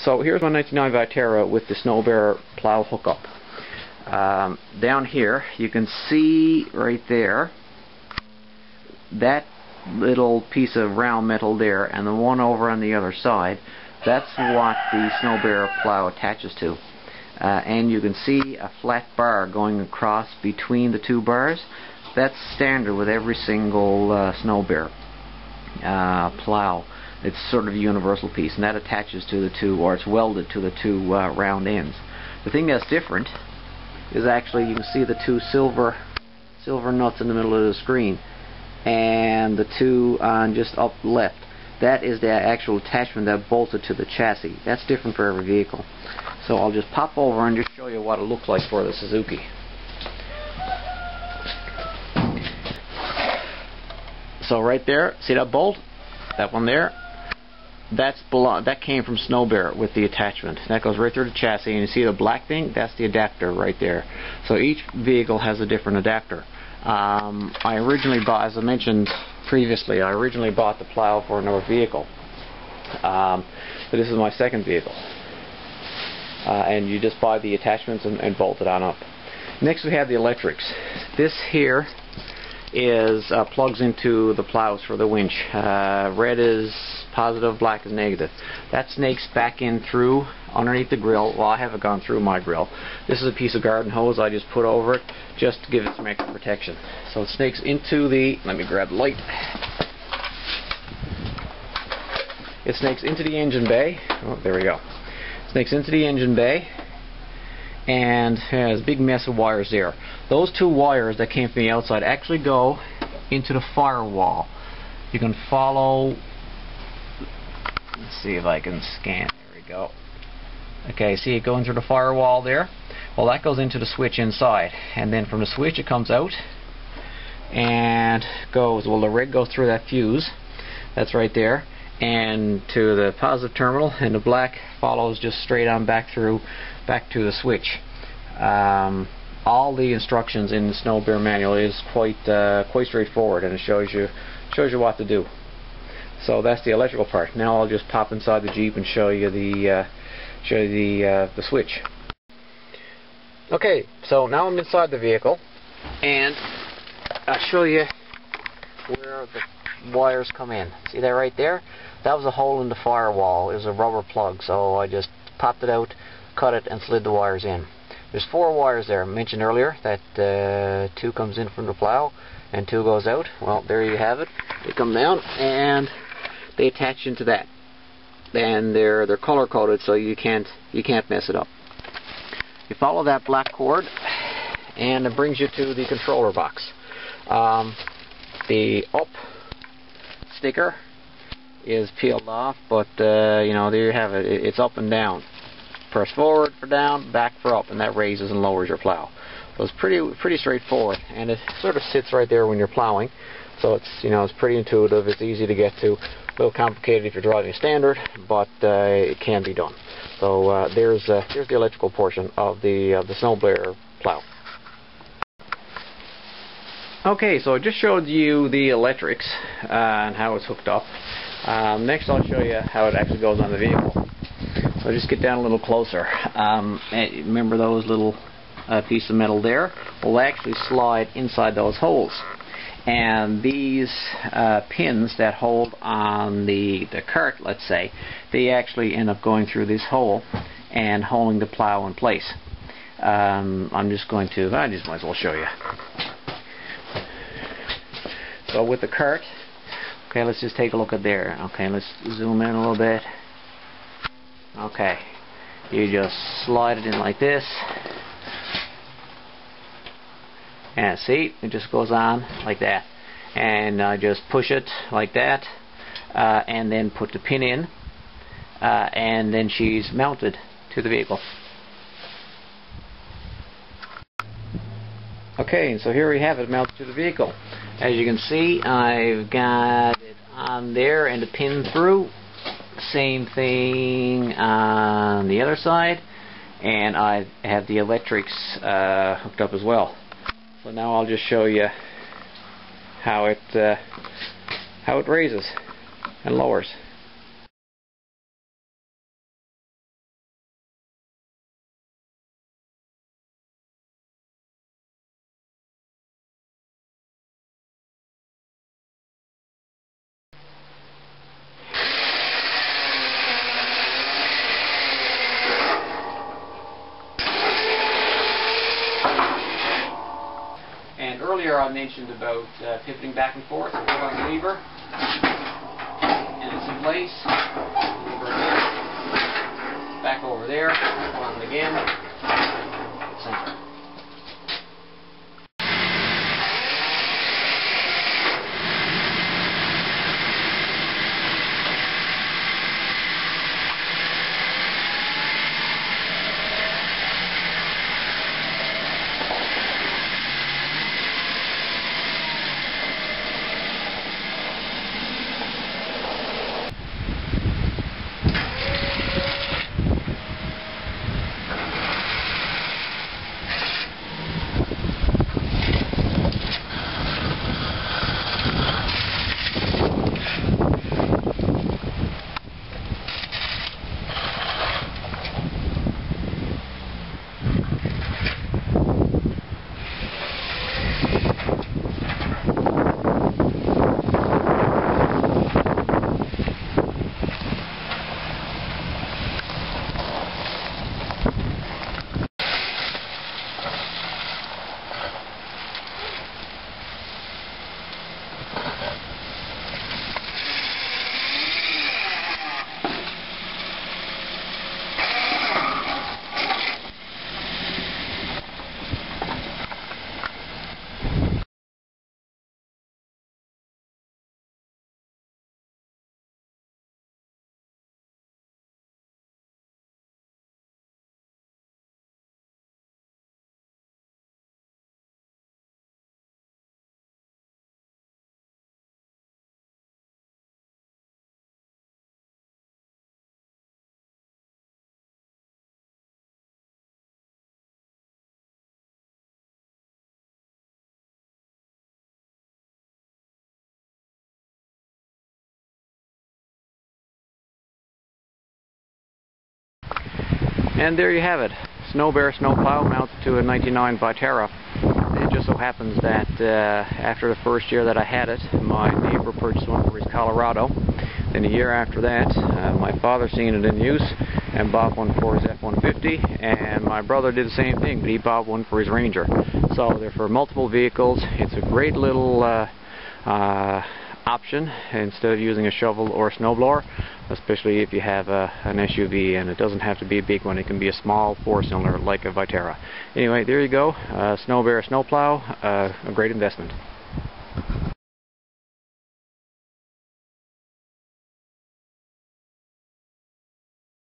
So here's my 1999 Vitara with the SnowBear plow hookup. Down here you can see right there that little piece of round metal there, and the one over on the other side, that's what the SnowBear plow attaches to. And you can see a flat bar going across between the two bars. That's standard with every single SnowBear plow. It's sort of a universal piece, and that attaches to the two, or it's welded to the two round ends. The thing that's different is actually you can see the two silver nuts in the middle of the screen, and the two on just up left. That is the actual attachment that bolted to the chassis. That's different for every vehicle. So I'll just pop over and just show you what it looks like for the Suzuki. So right there, see that bolt? That one there? That came from SnowBear with the attachment. That goes right through the chassis, and you see the black thing? That's the adapter right there. So each vehicle has a different adapter. I originally bought, as I mentioned previously, I originally bought the plow for another vehicle. But this is my second vehicle. And you just buy the attachments and bolt it on up. Next we have the electrics. This here is plugs into the plows for the winch. Red is positive, black is negative. That snakes back in through underneath the grill. Well, I haven't gone through my grill. This is a piece of garden hose I just put over it just to give it some extra protection. So it snakes into the, let me grab the light. It snakes into the engine bay. Oh, there we go. Snakes into the engine bay, and has a big mess of wires there. Those two wires that came from the outside actually go into the firewall. You can follow, let's see if I can scan, there we go. Okay, see it going through the firewall there? Well, that goes into the switch inside, and then from the switch it comes out and goes, well, the red goes through that fuse, that's right there, and to the positive terminal, and the black follows just straight on back to the switch. All the instructions in the SnowBear manual is quite straightforward, and it shows you what to do. So that's the electrical part. Now I'll just pop inside the Jeep and show you the switch. Okay, so now I'm inside the vehicle, and I'll show you where the wires come in. See that right there? That was a hole in the firewall. It was a rubber plug, so I just popped it out, cut it, and slid the wires in. There's 4 wires there. I mentioned earlier that 2 comes in from the plow and 2 goes out. Well, there you have it. They come down and they attach into that. And they're color coded, so you can't mess it up. You follow that black cord, and it brings you to the controller box. The up sticker is peeled off, but you know, there you have it. It's up and down. Press forward for down, back for up, and that raises and lowers your plow. So it's pretty straightforward, and it sort of sits right there when you're plowing. So it's, you know, it's pretty intuitive. It's easy to get to. A little complicated if you're driving standard, but it can be done. So there's the electrical portion of the SnowBear plow. Okay, so I just showed you the electrics and how it's hooked up. Next I'll show you how it actually goes on the vehicle. So just get down a little closer. Remember those little piece of metal there? Will actually slide inside those holes. And these pins that hold on the cart, let's say, they actually end up going through this hole and holding the plow in place. I just might as well show you. So with the cart, okay, let's just take a look at there. Okay, let's zoom in a little bit. Okay, you just slide it in like this, and see, it just goes on like that. And I just push it like that, and then put the pin in, and then she's mounted to the vehicle. Okay, so here we have it mounted to the vehicle. As you can see, I've got it on there and the pin through. Same thing on the other side, and I have the electrics hooked up as well. So now I'll just show you how it raises and lowers. I mentioned about pivoting back and forth. So put on the lever, and it's in place. Lever again, back over there, put on it again, center. And there you have it, SnowBear snowplow mounted to a '99 Vitara. It just so happens that after the first year that I had it, my neighbor purchased one for his Colorado. Then a year after that, my father seen it in use and bought one for his F-150, and my brother did the same thing, but he bought one for his Ranger. So they're for multiple vehicles. It's a great little option instead of using a shovel or a snowblower, especially if you have an SUV, and it doesn't have to be a big one. It can be a small four-cylinder like a Vitara. Anyway, there you go, SnowBear snowplow, a great investment.